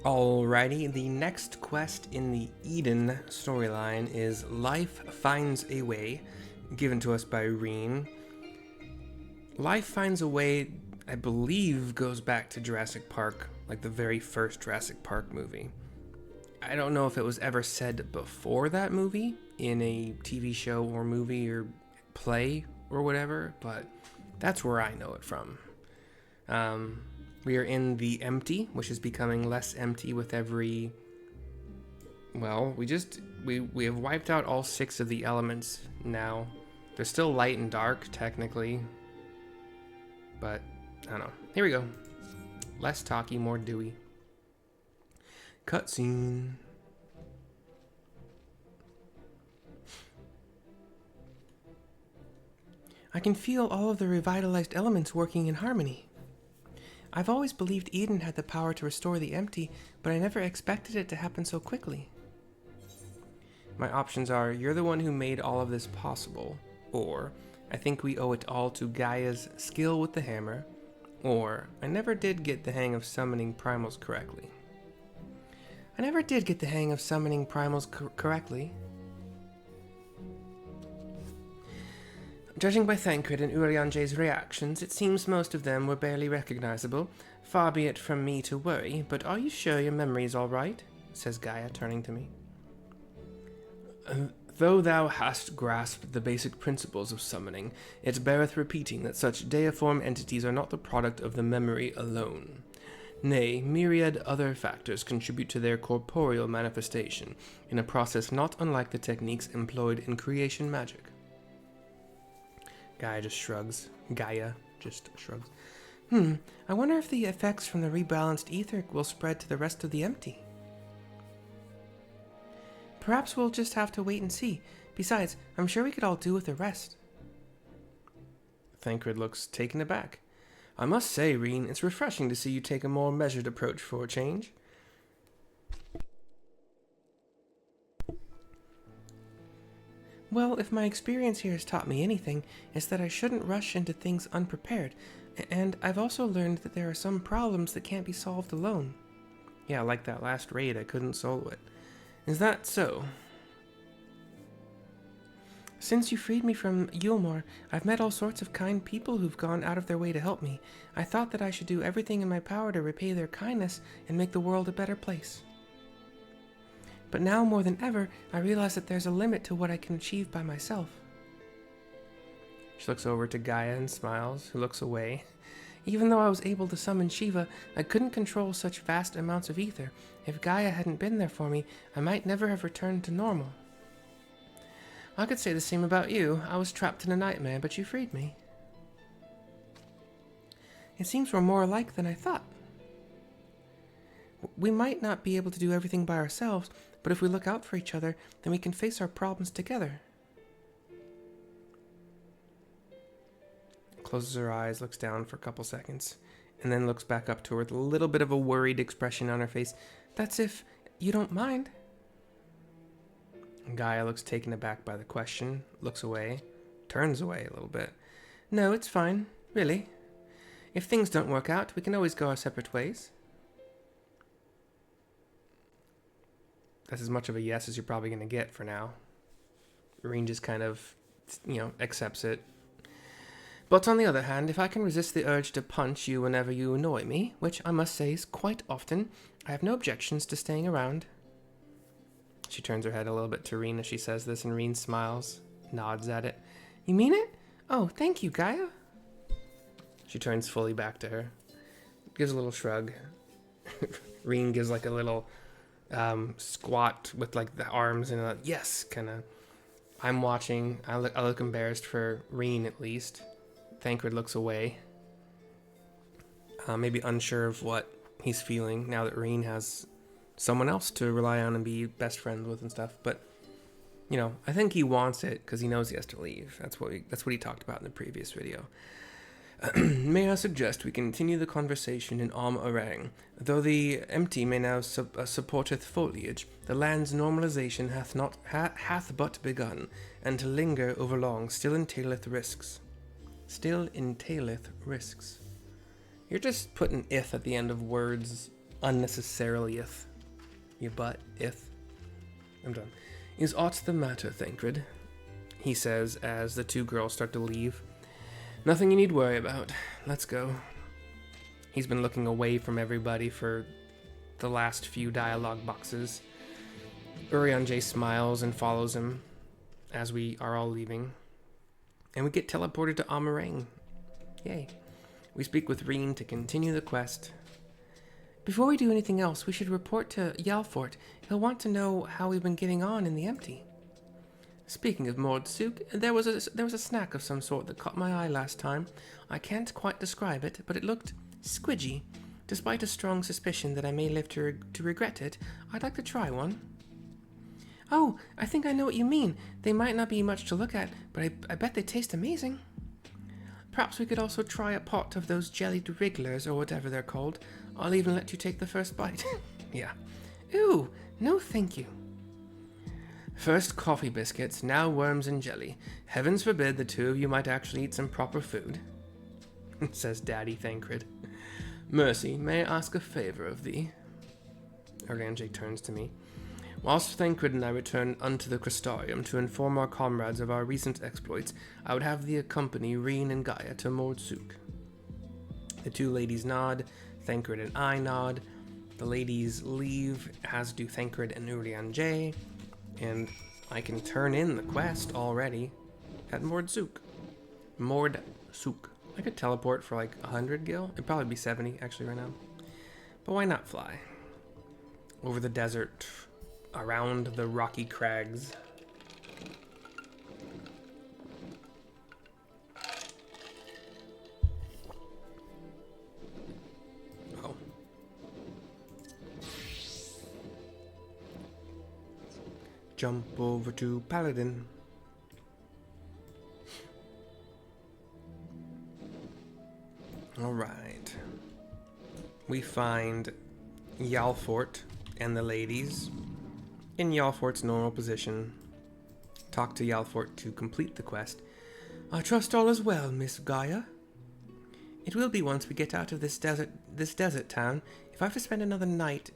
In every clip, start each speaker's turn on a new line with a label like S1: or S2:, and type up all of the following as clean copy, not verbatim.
S1: Alrighty, the next quest in the Eden storyline is Life Finds a Way, given to us by Ryne. Life Finds a Way, I believe, goes back to Jurassic Park, like the very first Jurassic Park movie. I don't know if it was ever said before that movie, in a TV show or movie or play or whatever, but that's where I know it from. We are in the empty, which is becoming less empty with every... Well, we have wiped out all 6 of the elements now. They're still light and dark, technically. But, I don't know. Here we go. Less talky, more dewy. Cutscene. I can feel all of the revitalized elements working in harmony. I've always believed Eden had the power to restore the empty, but I never expected it to happen so quickly. My options are, you're the one who made all of this possible, or I think we owe it all to Gaia's skill with the hammer, or I never did get the hang of summoning primals correctly. Judging by Thancred and Urianje's reactions, it seems most of them were barely recognizable. Far be it from me to worry, but are you sure your memory is all right? Says Gaia, turning to me. Though thou hast grasped the basic principles of summoning, it beareth repeating that such deiform entities are not the product of the memory alone. Nay, myriad other factors contribute to their corporeal manifestation, in a process not unlike the techniques employed in creation magic. Gaia just shrugs. I wonder if the effects from the rebalanced ether will spread to the rest of the empty. Perhaps we'll just have to wait and see. Besides, I'm sure we could all do with the rest. Thancred looks taken aback. I must say, Ryne, it's refreshing to see you take a more measured approach for a change. Well, if my experience here has taught me anything, it's that I shouldn't rush into things unprepared, and I've also learned that there are some problems that can't be solved alone. Yeah, like that last raid, I couldn't solve it. Is that so? Since you freed me from Yulmore, I've met all sorts of kind people who've gone out of their way to help me. I thought that I should do everything in my power to repay their kindness and make the world a better place. But now more than ever, I realize that there's a limit to what I can achieve by myself. She looks over to Gaia and smiles, who looks away. Even though I was able to summon Shiva, I couldn't control such vast amounts of ether. If Gaia hadn't been there for me, I might never have returned to normal. I could say the same about you. I was trapped in a nightmare, but you freed me. It seems we're more alike than I thought. We might not be able to do everything by ourselves, but if we look out for each other, then we can face our problems together. Closes her eyes, looks down for a couple seconds, and then looks back up to her with a little bit of a worried expression on her face. That's if you don't mind. Gaia looks taken aback by the question, looks away, turns away a little bit. No, it's fine, really. If things don't work out, we can always go our separate ways. That's as much of a yes as you're probably going to get for now. Ryne just kind of, accepts it. But on the other hand, if I can resist the urge to punch you whenever you annoy me, which I must say is quite often, I have no objections to staying around. She turns her head a little bit to Ryne as she says this, and Ryne smiles, nods at it. You mean it? Oh, thank you, Gaia. She turns fully back to her, gives a little shrug. Ryne gives like a little squat with like the arms and a yes kind of. I'm watching. I look embarrassed for Ryne at least. Thancred looks away, maybe unsure of what he's feeling now that Ryne has someone else to rely on and be best friends with and stuff. But I think he wants it because he knows he has to leave. That's what he talked about in the previous video. May I suggest we continue the conversation in Am Arang? Though the empty may now supporteth foliage, the land's normalization hath but begun, and to linger overlong still entaileth risks. You're just putting "if" at the end of words unnecessarily-eth. You butt-eth. I'm done. Is aught the matter, Thancred? He says as the two girls start to leave. Nothing you need worry about. Let's go. He's been looking away from everybody for the last few dialogue boxes. Urianger smiles and follows him as we are all leaving. And we get teleported to Amarang. Yay. We speak with Ryne to continue the quest. Before we do anything else, we should report to Yalfort. He'll want to know how we've been getting on in the empty. Speaking of Mordsuk, there was a snack of some sort that caught my eye last time. I can't quite describe it, but it looked squidgy. Despite a strong suspicion that I may live to regret it, I'd like to try one. Oh, I think I know what you mean. They might not be much to look at, but I bet they taste amazing. Perhaps we could also try a pot of those jellied wrigglers or whatever they're called. I'll even let you take the first bite. Yeah. Ooh, no thank you. First coffee biscuits, now worms and jelly. Heavens forbid the two of you might actually eat some proper food, says Daddy Thancred. Mercy, may I ask a favor of thee? Urianger turns to me. Whilst Thancred and I return unto the Crystarium to inform our comrades of our recent exploits, I would have thee accompany Ryne and Gaia to Mordsuk. The two ladies nod, Thancred and I nod. The ladies leave, as do Thancred and Urianger, and I can turn in the quest already at Mordsuk. Mordsuk. I could teleport for like 100 gil. It'd probably be 70 actually right now. But why not fly? Over the desert, around the rocky crags. Oh. Jump over to Paladin. Alright. We find Yalfort and the ladies in Yalfort's normal position. Talk to Yalfort to complete the quest. I trust all is well, Miss Gaia. It will be once we get out of this desert town. If I have to spend another night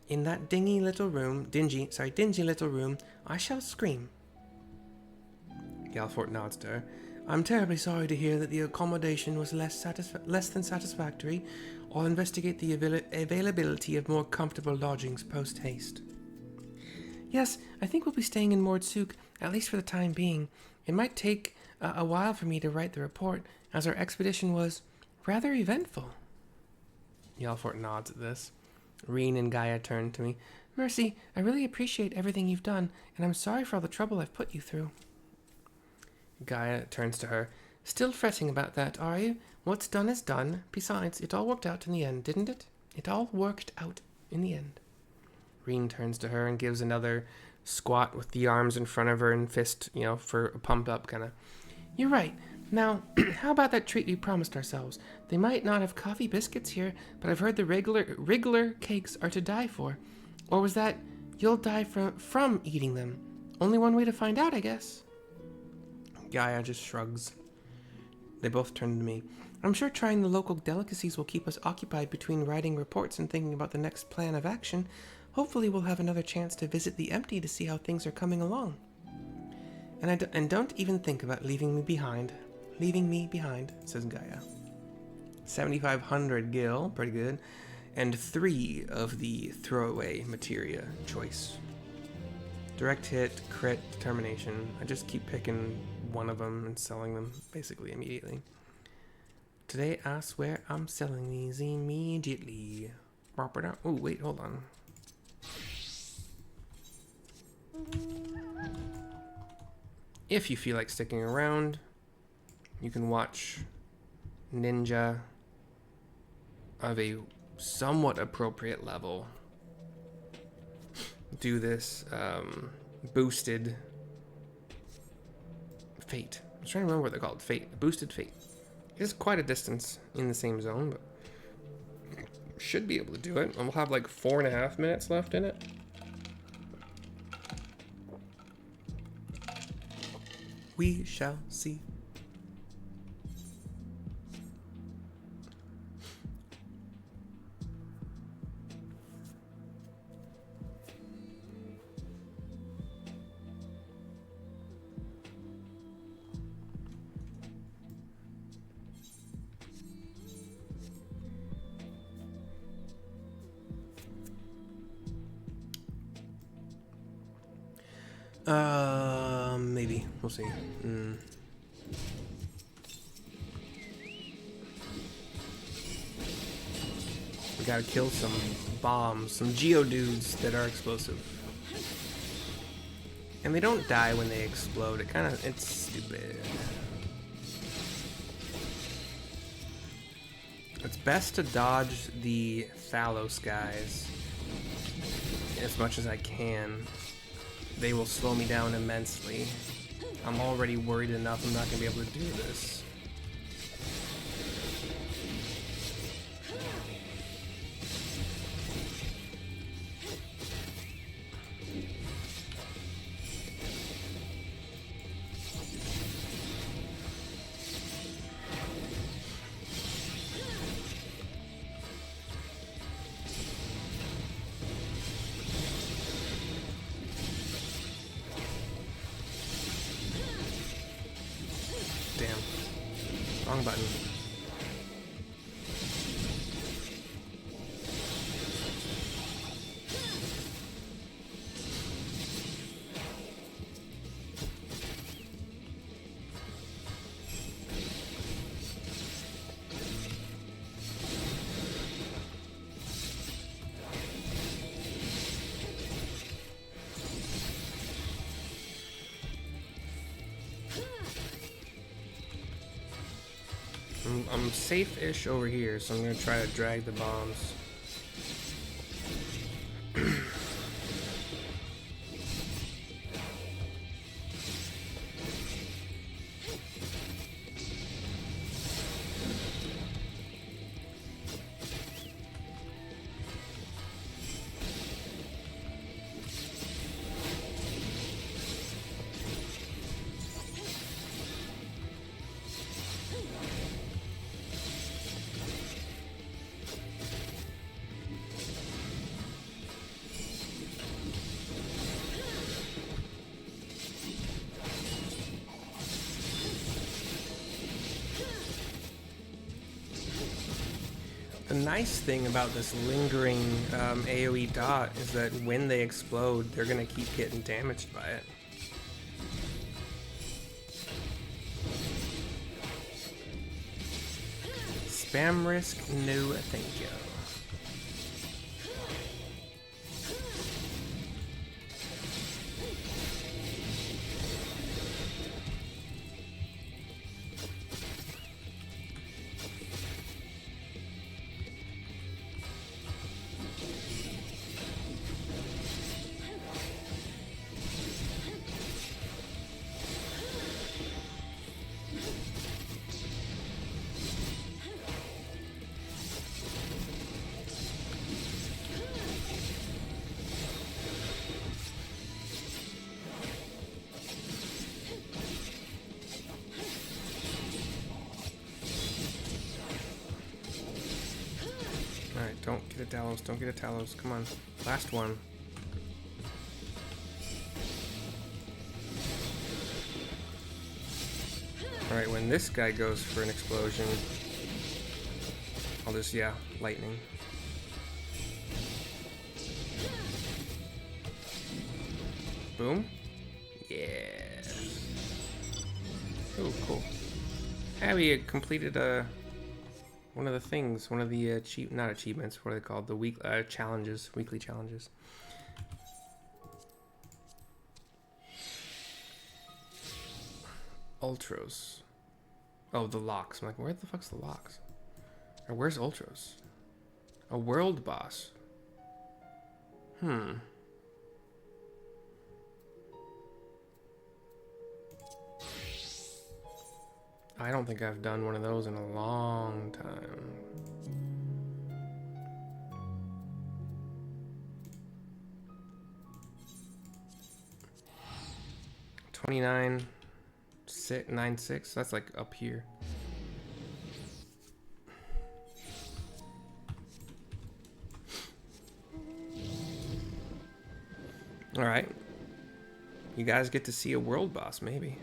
S1: in that dingy little room, I shall scream. Yalfort nods to her. I'm terribly sorry to hear that the accommodation was less than satisfactory. I'll investigate the availability of more comfortable lodgings post-haste. Yes, I think we'll be staying in Mordsuk, at least for the time being. It might take a while for me to write the report, as our expedition was rather eventful. Yalfort nods at this. Ryne and Gaia turn to me. Mercy, I really appreciate everything you've done, and I'm sorry for all the trouble I've put you through. Gaia turns to her. Still fretting about that, are you? What's done is done. Besides, it all worked out in the end, didn't it? It all worked out in the end. Ryne turns to her and gives another squat with the arms in front of her and fist, for a pump up kind of. You're right. Now, how about that treat we promised ourselves? They might not have coffee biscuits here, but I've heard the regular cakes are to die for. Or was that you'll die from eating them? Only one way to find out, I guess. Gaia just shrugs. They both turn to me. I'm sure trying the local delicacies will keep us occupied between writing reports and thinking about the next plan of action. Hopefully we'll have another chance to visit the empty to see how things are coming along. And don't even think about leaving me behind. Leaving me behind, says Gaia. 7,500 gil, pretty good. And 3 of the throwaway materia choice. Direct hit, crit, determination. I just keep picking one of them and selling them basically immediately. Today I swear I'm selling these immediately. Oh wait, hold on. If you feel like sticking around, you can watch Ninja of a somewhat appropriate level do this boosted fate. I'm trying to remember what they're called. Fate. Boosted fate. It's quite a distance in the same zone, but should be able to do it. And we'll have like 4.5 minutes left in it. We shall see. Maybe. We'll see. We gotta kill some bombs, some geodudes that are explosive. And they don't die when they explode. It's stupid. It's best to dodge the Thalos guys as much as I can. They will slow me down immensely. I'm already worried enough I'm not gonna be able to do this. Damn. Wrong button. I'm safe-ish over here, so I'm gonna try to drag the bombs. The nice thing about this lingering AoE dot is that when they explode, they're gonna keep getting damaged by it. Spam risk? No, thank you. Alright, don't get a Talos, don't get a Talos. Come on. Last one. Alright, when this guy goes for an explosion, I'll just, yeah, lightning. Boom. Yeah. Oh, cool. We completed one of the things, one of the not achievements, what are they called? The week challenges, weekly challenges. Ultros. Oh, the locks. I'm like, where the fuck's the locks? Or where's Ultros? A world boss. I don't think I've done one of those in a long time. $29.96. That's like up here. All right. You guys get to see a world boss, maybe.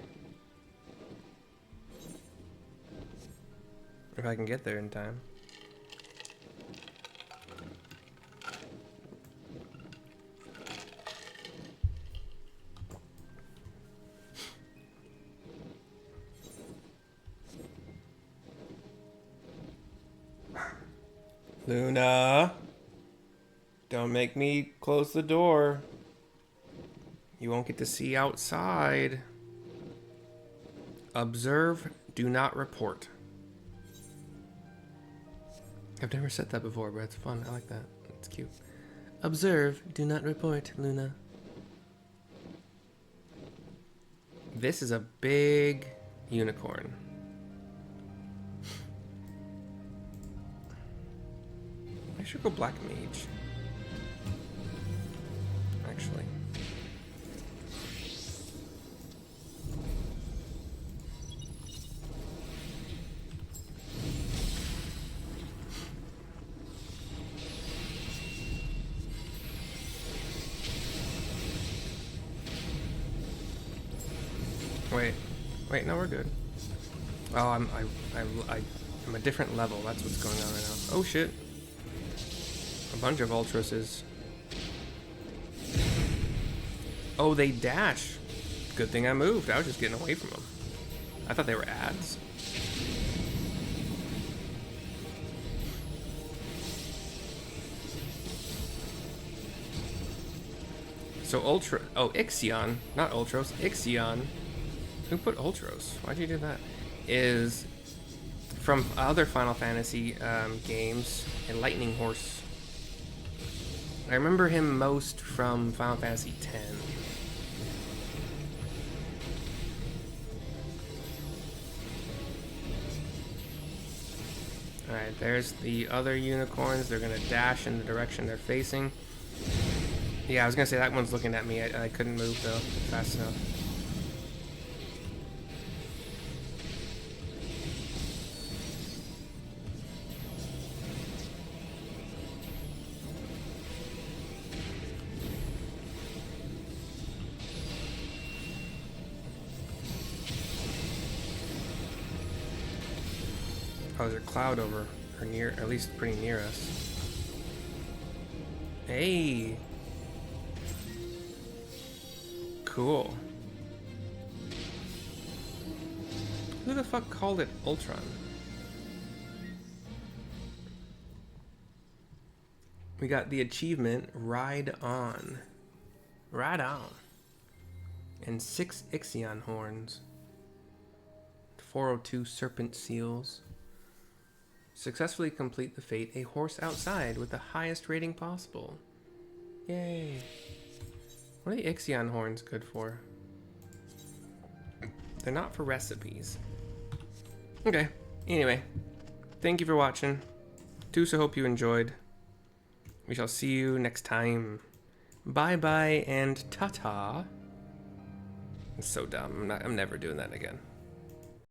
S1: If I can get there in time. Luna! Don't make me close the door. You won't get to see outside. Observe, do not report. I've never said that before, but it's fun. I like that. It's cute. Observe, do not report, Luna. This is a big unicorn. I should go black mage. Actually. Wait, no, we're good. Oh, I'm a different level. That's what's going on right now. Oh shit. A bunch of ultruses. Oh, they dash. Good thing I moved. I was just getting away from them. I thought they were ads. So Ixion, not Ultros, Ixion. Who put Ultros? Why'd you do that? Is from other Final Fantasy games, a lightning horse. I remember him most from Final Fantasy X. Alright, there's the other unicorns. They're gonna dash in the direction they're facing. Yeah, I was gonna say that one's looking at me. I couldn't move though fast enough. Oh, there's a cloud over, or near, at least pretty near us. Hey! Cool. Who the fuck called it Ultron? We got the achievement, Ride On. Ride On. And 6 Ixion horns. 402 serpent seals. Successfully complete the fate, a horse outside with the highest rating possible. Yay. What are the Ixion horns good for? They're not for recipes. Okay, anyway. Thank you for watching. Deuce, I hope you enjoyed. We shall see you next time. Bye-bye and ta-ta. It's so dumb. I'm never doing that again.